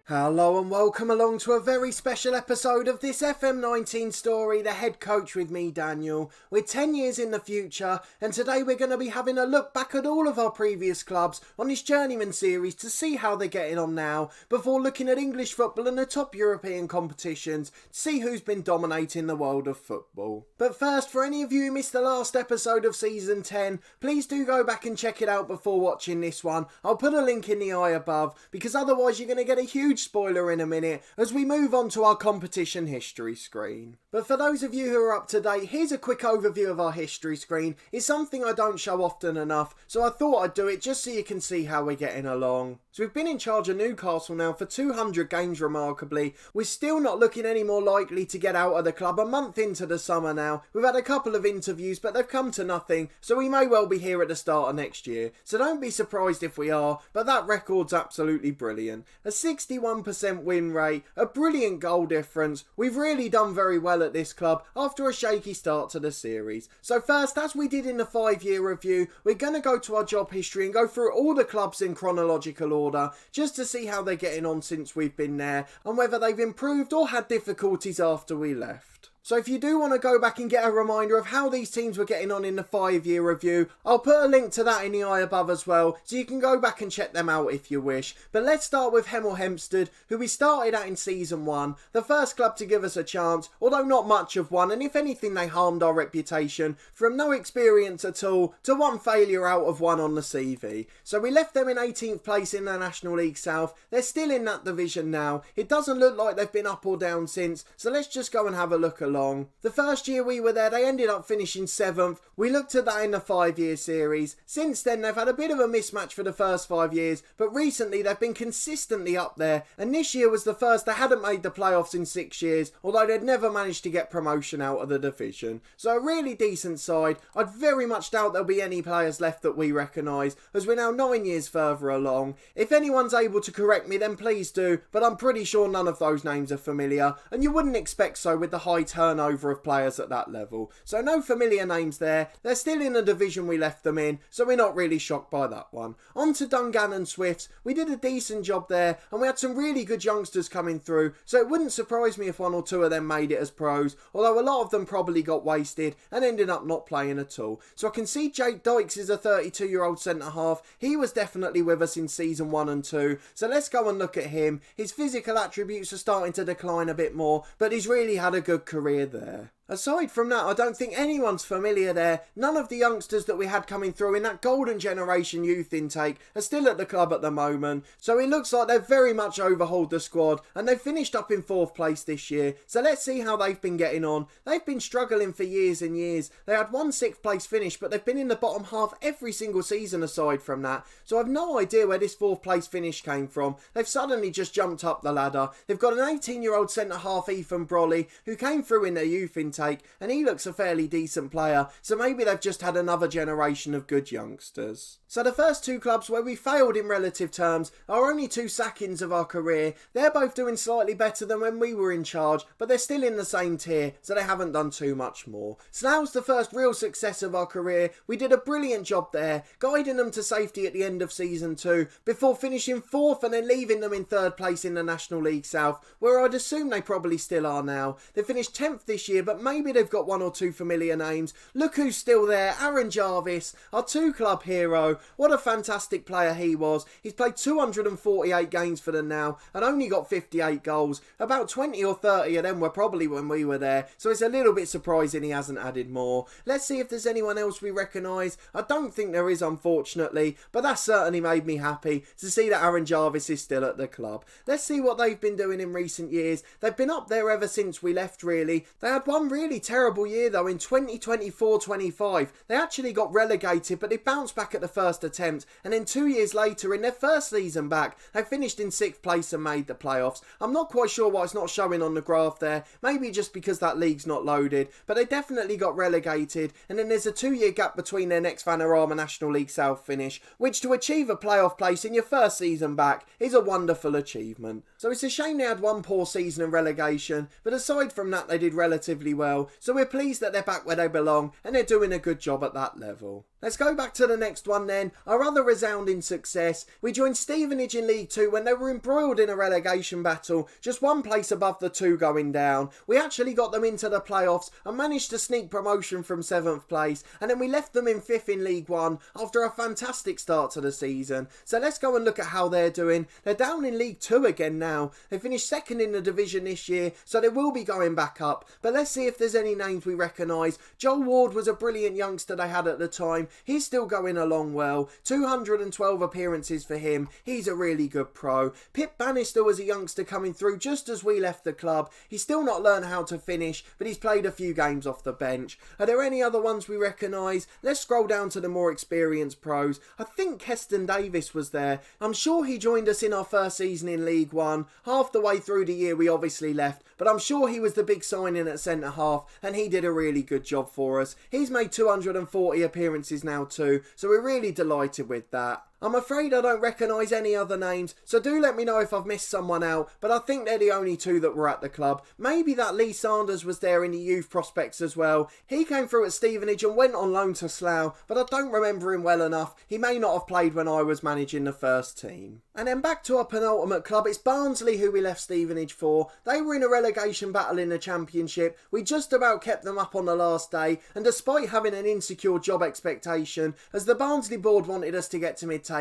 Hello and welcome along to a very special episode of this FM19 story, The Head Coach with me, Daniel. We're 10 years in the future and today we're going to be having a look back at all of our previous clubs on this Journeyman series to see how they're getting on now before looking at English football and the top European competitions to see who's been dominating the world of football. But first, for any of you who missed the last episode of season 10, please do go back and check it out before watching this one. I'll put a link in the eye above because otherwise you're going to get a huge spoiler in a minute as we move on to our competition history screen. But for those of you who are up to date, here's a quick overview of our history screen. It's something I don't show often enough, so I thought I'd do it just so you can see how we're getting along. So we've been in charge of Newcastle now for 200 games remarkably. We're still not looking any more likely to get out of the club a month into the summer now. We've had a couple of interviews but they've come to nothing, so we may well be here at the start of next year. So don't be surprised if we are, but that record's absolutely brilliant. A 61% win rate, a brilliant goal difference. We've really done very well at this club after a shaky start to the series. So first, as we did in the 5-year review, we're going to go to our job history and go through all the clubs in chronological order just to see how they're getting on since we've been there and whether they've improved or had difficulties after we left. So if you do want to go back and get a reminder of how these teams were getting on in the 5-year review, I'll put a link to that in the eye above as well, so you can go back and check them out if you wish. But let's start with Hemel Hempstead, who we started at in season 1, the first club to give us a chance, although not much of one, and if anything they harmed our reputation, from no experience at all to one failure out of one on the CV. So we left them in 18th place in the National League South. They're still in that division now. It doesn't look like they've been up or down since, so let's just go and have a look along. The first year we were there, they ended up finishing 7th. We looked at that in the 5-year series. Since then, they've had a bit of a mismatch for the first 5 years, but recently they've been consistently up there. And this year was the first they hadn't made the playoffs in 6 years, although they'd never managed to get promotion out of the division. So a really decent side. I'd very much doubt there'll be any players left that we recognise, as we're now 9 years further along. If anyone's able to correct me, then please do, but I'm pretty sure none of those names are familiar, and you wouldn't expect so with the high turnover of players at that level. So no familiar names there. They're still in the division we left them in, so we're not really shocked by that one. On to Dungannon Swifts. We did a decent job there and we had some really good youngsters coming through, so it wouldn't surprise me if 1 or 2 of them made it as pros, although a lot of them probably got wasted and ended up not playing at all. So I can see Jake Dykes is a 32-year-old centre half. He was definitely with us in season 1 and 2, so let's go and look at him. His physical attributes are starting to decline a bit more, but he's really had a good career there. Aside from that, I don't think anyone's familiar there. None of the youngsters that we had coming through in that golden generation youth intake are still at the club at the moment. So it looks like they've very much overhauled the squad and they've finished up in 4th place this year. So let's see how they've been getting on. They've been struggling for years and years. They had one 6th place finish, but they've been in the bottom half every single season aside from that. So I've no idea where this 4th place finish came from. They've suddenly just jumped up the ladder. They've got an 18-year-old centre half, Ethan Brolly, who came through in their youth intake, and he looks a fairly decent player, so maybe they've just had another generation of good youngsters. So the first 2 clubs where we failed in relative terms are only 2 sackings of our career. They're both doing slightly better than when we were in charge, but they're still in the same tier, so they haven't done too much more. Slough's the first real success of our career. We did a brilliant job there, guiding them to safety at the end of season 2, before finishing 4th and then leaving them in 3rd place in the National League South, where I'd assume they probably still are now. They finished 10th this year, but maybe they've got 1 or 2 familiar names. Look who's still there, Aaron Jarvis, our 2-club hero. What a fantastic player he was. He's played 248 games for them now and only got 58 goals. About 20 or 30 of them were probably when we were there, so it's a little bit surprising he hasn't added more. Let's see if there's anyone else we recognise. I don't think there is, unfortunately, but that certainly made me happy to see that Aaron Jarvis is still at the club. Let's see what they've been doing in recent years. They've been up there ever since we left, really. They had one really terrible year though in 2024-25. They actually got relegated, but they bounced back at the first attempt, and then 2 years later in their first season back they finished in 6th place and made the playoffs. I'm not quite sure why it's not showing on the graph there, maybe just because that league's not loaded, but they definitely got relegated, and then there's a 2-year gap between their next Vanarama National League South finish, which to achieve a playoff place in your first season back is a wonderful achievement. So it's a shame they had one poor season in relegation, but aside from that they did relatively well, so we're pleased that they're back where they belong and they're doing a good job at that level. Let's go back to the next one then. Our other resounding success. We joined Stevenage in League 2 when they were embroiled in a relegation battle, just one place above the 2 going down. We actually got them into the playoffs and managed to sneak promotion from 7th place, and then we left them in 5th in League 1 after a fantastic start to the season. So let's go and look at how they're doing. They're down in League 2 again now. They finished 2nd in the division this year, so they will be going back up. But let's see if there's any names we recognise. Joel Ward was a brilliant youngster they had at the time. He's still going along well. 212 appearances for him. He's a really good pro. Pip Bannister was a youngster coming through just as we left the club. He's still not learned how to finish, but he's played a few games off the bench. Are there any other ones we recognise? Let's scroll down to the more experienced pros. I think Keston Davis was there. I'm sure he joined us in our first season in League 1. Half the way through the year we obviously left, but I'm sure he was the big signing at centre half, and he did a really good job for us. He's made 240 appearances now too, so we're really delighted with that. I'm afraid I don't recognise any other names, so do let me know if I've missed someone out, but I think they're the only 2 that were at the club. Maybe that Lee Sanders was there in the youth prospects as well. He came through at Stevenage and went on loan to Slough, but I don't remember him well enough. He may not have played when I was managing the first team. And then back to our penultimate club, it's Barnsley who we left Stevenage for. They were in a relegation battle in the Championship. We just about kept them up on the last day, and despite having an insecure job expectation, as the Barnsley board wanted us to get to mid-table,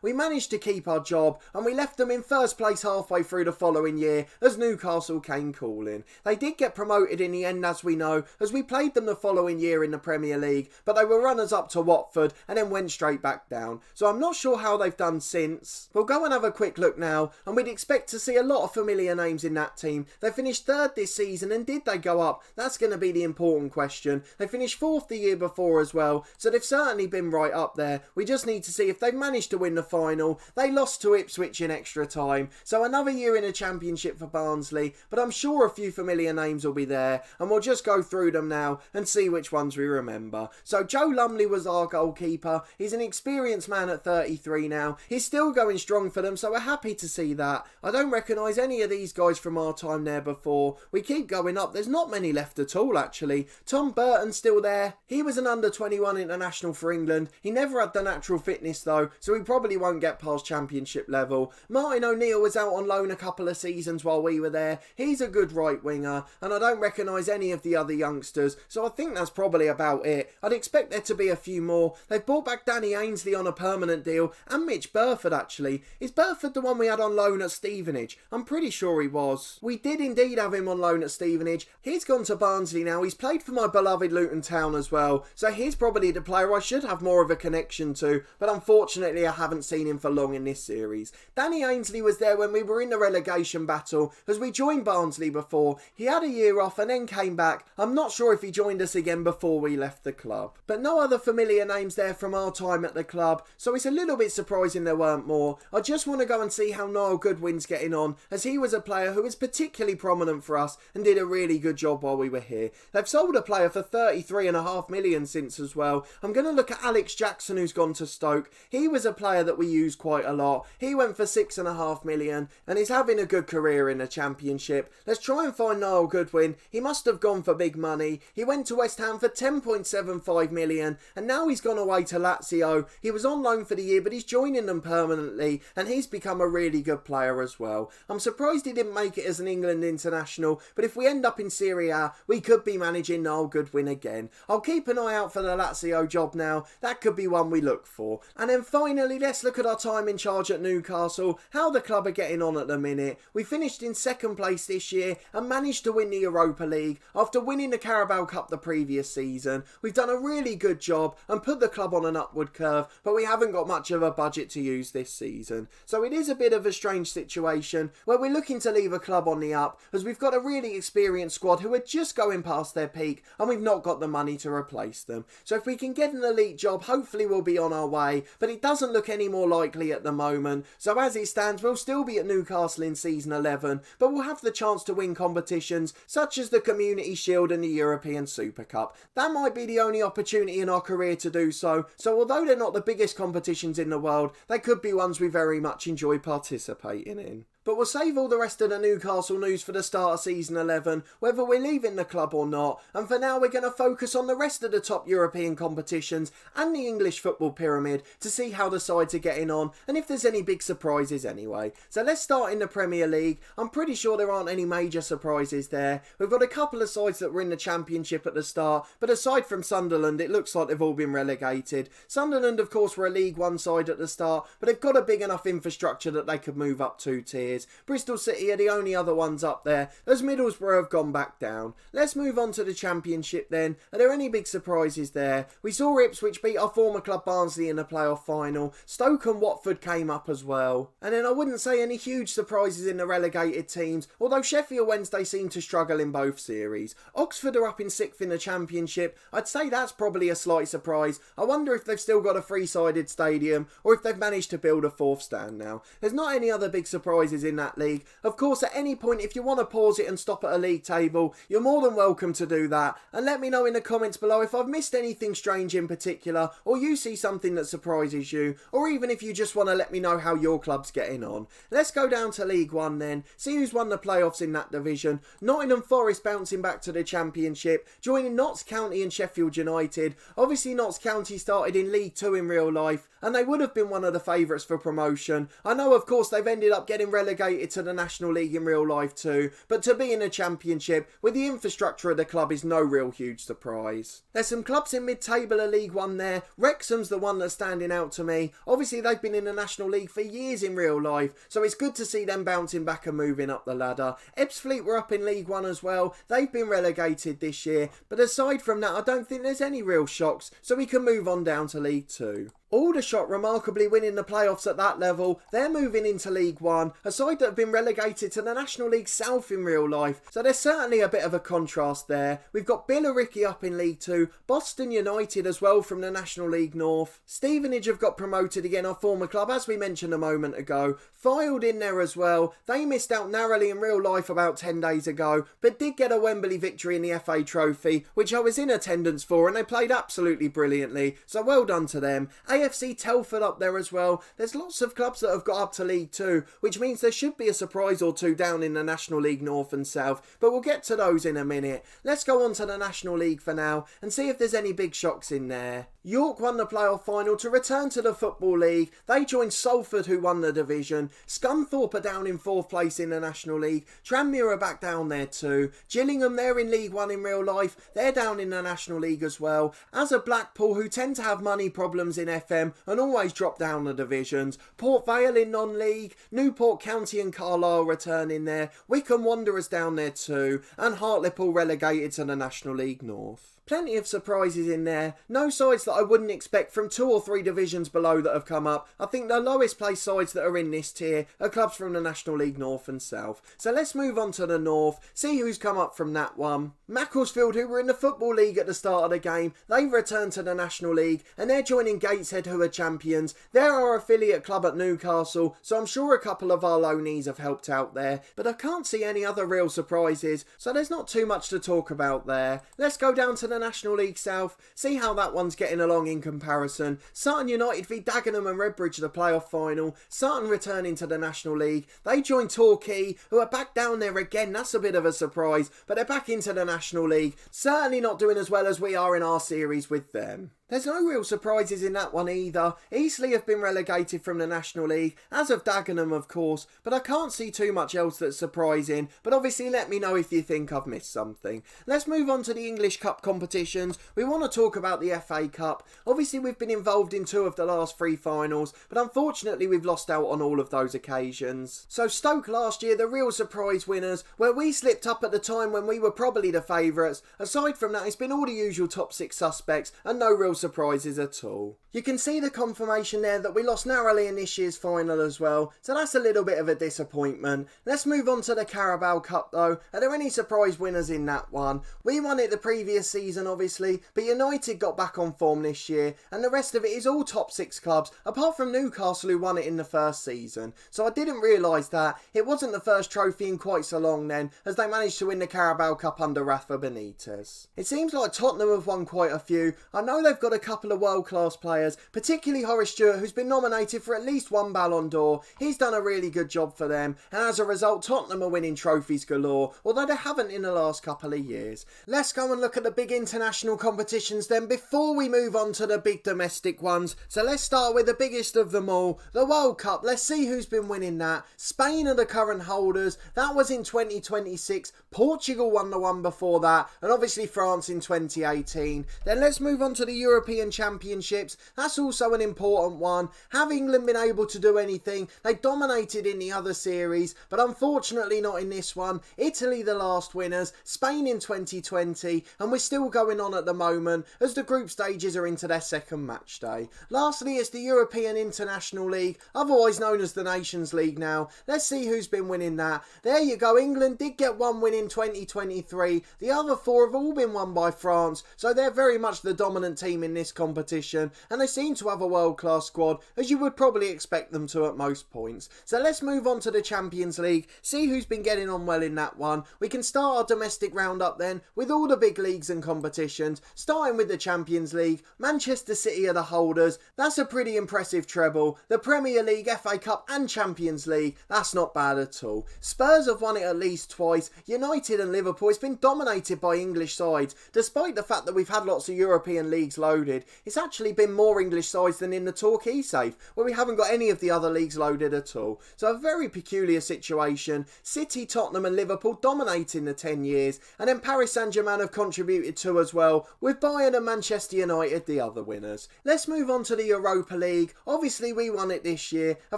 we managed to keep our job, and we left them in first place halfway through the following year as Newcastle came calling. They did get promoted in the end, as we know, as we played them the following year in the Premier League, but they were runners up to Watford and then went straight back down. So I'm not sure how they've done since. We'll go and have a quick look now, and we'd expect to see a lot of familiar names in that team. They finished 3rd this season, and did they go up? That's going to be the important question. They finished 4th the year before as well, so they've certainly been right up there. We just need to see if they've managed to win the final. They lost to Ipswich in extra time, so another year in a Championship for Barnsley, but I'm sure a few familiar names will be there, and we'll just go through them now and see which ones we remember. So Joe Lumley was our goalkeeper. He's an experienced man at 33 now. He's still going strong for them, so we're happy to see that. I don't recognise any of these guys from our time there before. We keep going up. There's not many left at all, actually. Tom Burton's still there. He was an under-21 international for England. He never had the natural fitness though, so he probably won't get past Championship level. Martin O'Neill was out on loan a couple of seasons while we were there. He's a good right winger, and I don't recognise any of the other youngsters, so I think that's probably about it. I'd expect there to be a few more. They've brought back Danny Ainsley on a permanent deal, and Mitch Burford actually. Is Burford the one we had on loan at Stevenage? I'm pretty sure he was. We did indeed have him on loan at Stevenage. He's gone to Barnsley now. He's played for my beloved Luton Town as well, so he's probably the player I should have more of a connection to, but unfortunately I haven't seen him for long in this series. Danny Ainsley was there when we were in the relegation battle, as we joined Barnsley before. He had a year off and then came back. I'm not sure if he joined us again before we left the club. But no other familiar names there from our time at the club, so it's a little bit surprising there weren't more. I just want to go and see how Niall Goodwin's getting on, as he was a player who was particularly prominent for us and did a really good job while we were here. They've sold a player for 33.5 million since as well. I'm going to look at Alex Jackson, who's gone to Stoke. He was a player that we used quite a lot. He went for 6.5 million and is having a good career in the Championship. Let's try and find Niall Goodwin. He must have gone for big money. He went to West Ham for 10.75 million and now he's gone away to Lazio. He was on loan for the year, but he's joining them permanently and he's become a really good player as well. I'm surprised he didn't make it as an England international, but if we end up in Serie A, we could be managing Niall Goodwin again. I'll keep an eye out for the Lazio job now. That could be one we look for. And then finally, let's look at our time in charge at Newcastle, how the club are getting on at the minute. We finished in 2nd place this year and managed to win the Europa League after winning the Carabao Cup the previous season. We've done a really good job and put the club on an upward curve, but we haven't got much of a budget to use this season. So it is a bit of a strange situation where we're looking to leave a club on the up, as we've got a really experienced squad who are just going past their peak and we've not got the money to replace them. So if we can get an elite job, hopefully we'll be on our way, but it doesn't look any more likely at the moment. So as it stands, we'll still be at Newcastle in season 11, but we'll have the chance to win competitions such as the Community Shield and the European Super Cup. That might be the only opportunity in our career to do so, so although they're not the biggest competitions in the world, they could be ones we very much enjoy participating in. But we'll save all the rest of the Newcastle news for the start of season 11, whether we're leaving the club or not, and for now we're going to focus on the rest of the top European competitions and the English football pyramid to see how the sides are getting on and if there's any big surprises anyway. So let's start in the Premier League. I'm pretty sure there aren't any major surprises there. We've got a couple of sides that were in the Championship at the start, but aside from Sunderland, it looks like they've all been relegated. Sunderland, of course, were a League One side at the start, but they've got a big enough infrastructure that they could move up 2 tiers. Bristol City are the only other ones up there, as Middlesbrough have gone back down. Let's move on to the Championship then. Are there any big surprises there? We saw Ipswich beat our former club Barnsley in the playoff final. Stoke and Watford came up as well. And then I wouldn't say any huge surprises in the relegated teams, although Sheffield Wednesday seem to struggle in both series. Oxford are up in 6th in the Championship. I'd say that's probably a slight surprise. I wonder if they've still got a 3-sided stadium or if they've managed to build a 4th stand now. There's not any other big surprises in that league. Of course, at any point, if you want to pause it and stop at a league table, you're more than welcome to do that. And let me know in the comments below if I've missed anything strange in particular, or you see something that surprises you, or even if you just want to let me know how your club's getting on. Let's go down to League One then, see who's won the playoffs in that division. Nottingham Forest bouncing back to the Championship, joining Notts County and Sheffield United. Obviously Notts County started in League 2 in real life, and they would have been one of the favourites for promotion. I know of course they've ended up getting relegated to the National League in real life too, but to be in a Championship with the infrastructure of the club is no real huge surprise. There's some clubs in mid-table of League One there. Wrexham's the one that's standing out to me. Obviously they've been in the National League for years in real life, so it's good to see them bouncing back and moving up the ladder. Ebbsfleet were up in League One as well. They've been relegated this year, but aside from that I don't think there's any real shocks, so we can move on down to League 2. Aldershot remarkably winning the playoffs at that level. They're moving into League One, a side that have been relegated to the National League South in real life, so there's certainly a bit of a contrast there. We've got Billericay up in League 2, Boston United as well from the National League North. Stevenage have got promoted again, our former club, as we mentioned a moment ago. Fylde in there as well. They missed out narrowly in real life about 10 days ago, but did get a Wembley victory in the FA Trophy, which I was in attendance for, and they played absolutely brilliantly, so well done to them. AFC Telford up there as well. There's lots of clubs that have got up to League 2, which means there should be a surprise or two down in the National League North and South, but we'll get to those in a minute. Let's go on to the National League for now and see if there's any big shocks in there. York won the playoff final to return to the Football League. They joined Salford, who won the division. Scunthorpe are down in 4th place in the National League. Tranmere are back down there too. Gillingham, they're in League 1 in real life. They're down in the National League as well. As are Blackpool, who tend to have money problems in FM and always drop down the divisions. Port Vale in non-league. Newport County and Carlisle returning there. Wycombe Wanderers down there too. And Hartlepool relegated to the National League North. Plenty of surprises in there. No sides that I wouldn't expect from 2 or 3 divisions below that have come up. I think the lowest placed sides that are in this tier are clubs from the National League North and South. So let's move on to the North, see who's come up from that one. Macclesfield, who were in the Football League at the start of the game, they've returned to the National League and they're joining Gateshead, who are champions. They're our affiliate club at Newcastle, so I'm sure a couple of our loanees have helped out there, but I can't see any other real surprises, so there's not too much to talk about there. Let's go down to the National League South, see how that one's getting along in comparison. Sutton United v Dagenham and Redbridge, the playoff final. Sutton returning to the National League. They join Torquay, who are back down there again. That's a bit of a surprise, but they're back into the National League. Certainly not doing as well as we are in our series with them. There's no real surprises in that one either. Eastleigh have been relegated from the National League, as have Dagenham of course, but I can't see too much else that's surprising, but obviously let me know if you think I've missed something. Let's move on to the English Cup competitions. We want to talk about the FA Cup. Obviously we've been involved in 2 of the last 3 finals, but unfortunately we've lost out on all of those occasions. So Stoke last year, the real surprise winners, where we slipped up at the time when we were probably the favourites. Aside from that, it's been all the usual top 6 suspects and no real surprises at all. You can see the confirmation there that we lost narrowly in this year's final as well, so that's a little bit of a disappointment. Let's move on to the Carabao Cup though. Are there any surprise winners in that one? We won it the previous season obviously, but United got back on form this year, and the rest of it is all top 6 clubs, apart from Newcastle who won it in the first season. So I didn't realise that. It wasn't the first trophy in quite so long then, as they managed to win the Carabao Cup under Rafa Benitez. It seems like Tottenham have won quite a few. I know they've got a couple of world-class players, particularly Horace Stewart, who's been nominated for at least one Ballon d'Or. He's done a really good job for them, and as a result, Tottenham are winning trophies galore, although they haven't in the last couple of years. Let's go and look at the big international competitions then before we move on to the big domestic ones. So let's start with the biggest of them all, the World Cup. Let's see who's been winning that. Spain are the current holders. That was in 2026. Portugal won the one before that, and obviously France in 2018. Then let's move on to the European Championships. That's also an important one. Have England been able to do anything? They dominated in the other series, but unfortunately not in this one. Italy the last winners, Spain in 2020, and we're still going on at the moment as the group stages are into their second match day. Lastly, it's the European International League, otherwise known as the Nations League now. Let's see who's been winning that. There you go, England did get one win in 2023. The other four have all been won by France, so they're very much the dominant team in this competition, and they seem to have a world-class squad, as you would probably expect them to at most points. So let's move on to the Champions League, see who's been getting on well in that one. We can start our domestic roundup then with all the big leagues and competitions, starting with the Champions League. Manchester City are the holders. That's a pretty impressive treble. The Premier League, FA Cup and Champions League, that's not bad at all. Spurs have won it at least twice. United and Liverpool, it's been dominated by English sides. Despite the fact that we've had lots of European leagues loaded, it's actually been more English sides than in the Torquay safe, where we haven't got any of the other leagues loaded at all. So a very peculiar situation. City, Tottenham and Liverpool dominating the 10 years, and then Paris Saint-Germain have contributed to as well, with Bayern and Manchester United the other winners. Let's move on to the Europa League. Obviously we won it this year, a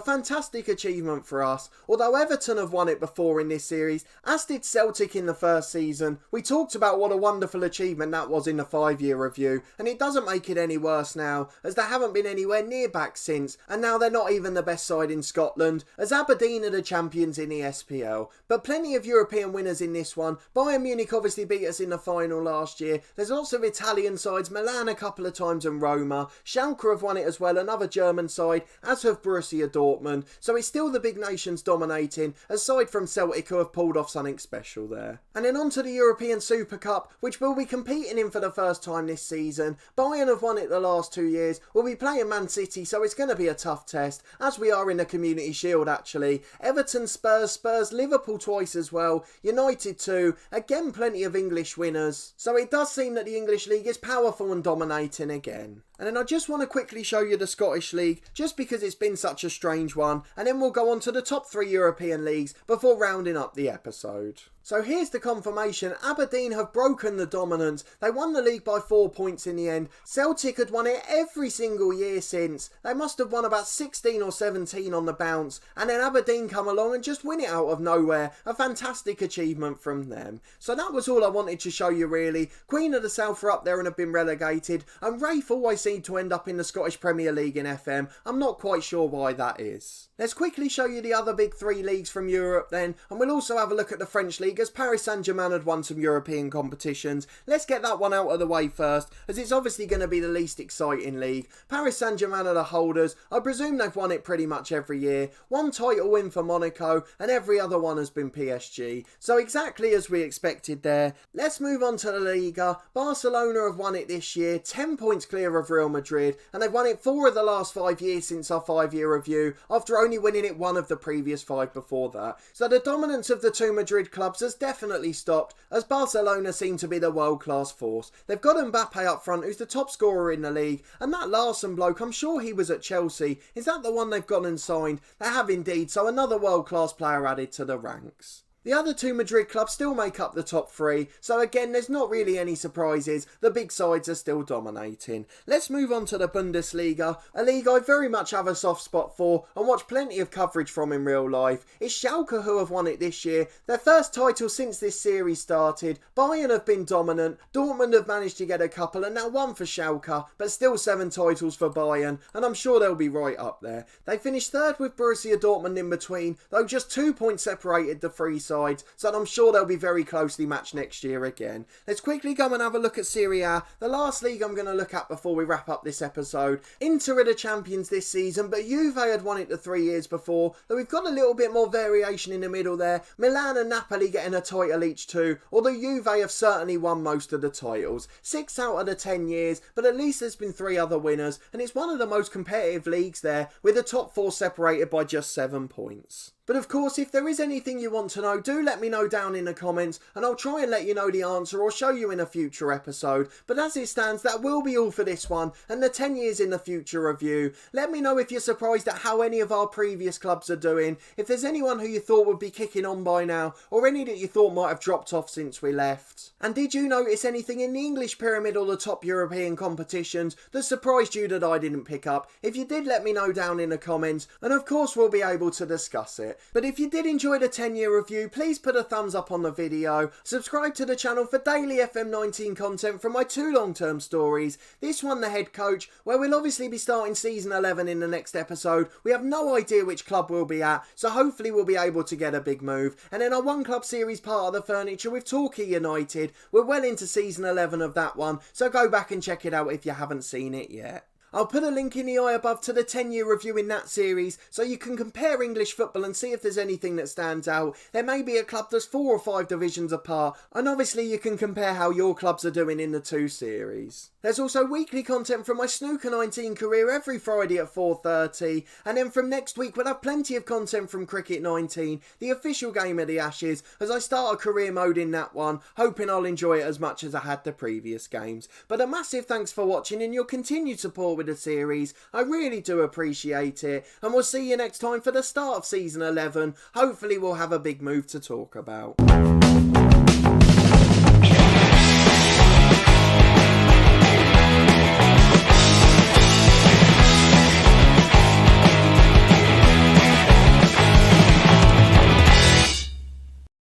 fantastic achievement for us. Although Everton have won it before in this series, as did Celtic in the first season. We talked about what a wonderful achievement that was in the 5-year review, and it doesn't make it any worse now, as they haven't been anywhere near back since, and now they're not even the best side in Scotland, as Aberdeen are the champions in the SPL. But plenty of European winners in this one. Bayern Munich obviously beat us in the final last year. There's lots of Italian sides, Milan a couple of times and Roma. Schalke have won it as well, another German side, as have Borussia Dortmund. So it's still the big nations dominating, aside from Celtic, who have pulled off something special there. And then on to the European Super Cup, which we'll be competing in for the first time this season. Bayern have won it the last 2 years. We'll be playing Man City, so it's going to be a tough test, as we are in the Community Shield actually. Everton, Spurs, Liverpool twice as well, United too, again plenty of English winners. So it does seem that the English League is powerful and dominating again. And then I just want to quickly show you the Scottish League, just because it's been such a strange one, and then we'll go on to the top 3 European leagues before rounding up the episode. So here's the confirmation. Aberdeen have broken the dominance. They won the league by 4 points in the end. Celtic had won it every single year since. They must have won about 16 or 17 on the bounce. And then Aberdeen come along and just win it out of nowhere. A fantastic achievement from them. So that was all I wanted to show you really. Queen of the South are up there and have been relegated. And Raith always seem to end up in the Scottish Premier League in FM. I'm not quite sure why that is. Let's quickly show you the other big 3 leagues from Europe then. And we'll also have a look at the French League, as Paris Saint-Germain had won some European competitions. Let's get that one out of the way first, as it's obviously going to be the least exciting league. Paris Saint-Germain are the holders. I presume they've won it pretty much every year. 1 title win for Monaco, and every other one has been PSG. So exactly as we expected there. Let's move on to the Liga. Barcelona have won it this year, 10 points clear of Real Madrid, and they've won it 4 of the last 5 years since our 5-year review, after only winning it 1 of the previous 5 before that. So the dominance of the 2 Madrid clubs has definitely stopped, as Barcelona seem to be the world-class force. They've got Mbappe up front, who's the top scorer in the league, and that Larson bloke, I'm sure he was at Chelsea. Is that the one they've gone and signed? They have indeed, so another world-class player added to the ranks. The other 2 Madrid clubs still make up the top 3, so again there's not really any surprises, the big sides are still dominating. Let's move on to the Bundesliga, a league I very much have a soft spot for and watch plenty of coverage from in real life. It's Schalke who have won it this year, their first title since this series started. Bayern have been dominant, Dortmund have managed to get a couple, and now 1 for Schalke, but still 7 titles for Bayern, and I'm sure they'll be right up there. They finished 3rd with Borussia Dortmund in between, though just 2 points separated the 3 sides, so I'm sure they'll be very closely matched next year again. Let's quickly go and have a look at Serie A, the last league I'm going to look at before we wrap up this episode. Inter are the champions this season, but Juve had won it the 3 years before, though we've got a little bit more variation in the middle there. Milan and Napoli getting a title each too, although Juve have certainly won most of the titles. 6 out of the 10 years, but at least there's been 3 other winners, and it's one of the most competitive leagues there, with the top 4 separated by just 7 points. But of course, if there is anything you want to know, do let me know down in the comments, and I'll try and let you know the answer or show you in a future episode. But as it stands, that will be all for this one, and the 10 years in the future review. Let me know if you're surprised at how any of our previous clubs are doing, if there's anyone who you thought would be kicking on by now, or any that you thought might have dropped off since we left. And did you notice anything in the English pyramid or the top European competitions that surprised you that I didn't pick up? If you did, let me know down in the comments, and of course we'll be able to discuss it. But if you did enjoy the 10-year review, please put a thumbs up on the video, subscribe to the channel for daily FM19 content from my 2 long-term stories, this one The Head Coach, where we'll obviously be starting season 11 in the next episode. We have no idea which club we'll be at, so hopefully we'll be able to get a big move. And then our One Club series part of the furniture with Torquay United, we're well into season 11 of that one, so go back and check it out if you haven't seen it yet. I'll put a link in the eye above to the 10-year review in that series, so you can compare English football and see if there's anything that stands out. There may be a club that's 4 or 5 divisions apart, and obviously you can compare how your clubs are doing in the 2 series. There's also weekly content from my Snooker 19 career every Friday at 4:30, and then from next week we'll have plenty of content from Cricket 19, the official game of the Ashes, as I start a career mode in that one, hoping I'll enjoy it as much as I had the previous games. But a massive thanks for watching and your continued support with the series. I really do appreciate it, and we'll see you next time for the start of season 11. Hopefully we'll have a big move to talk about.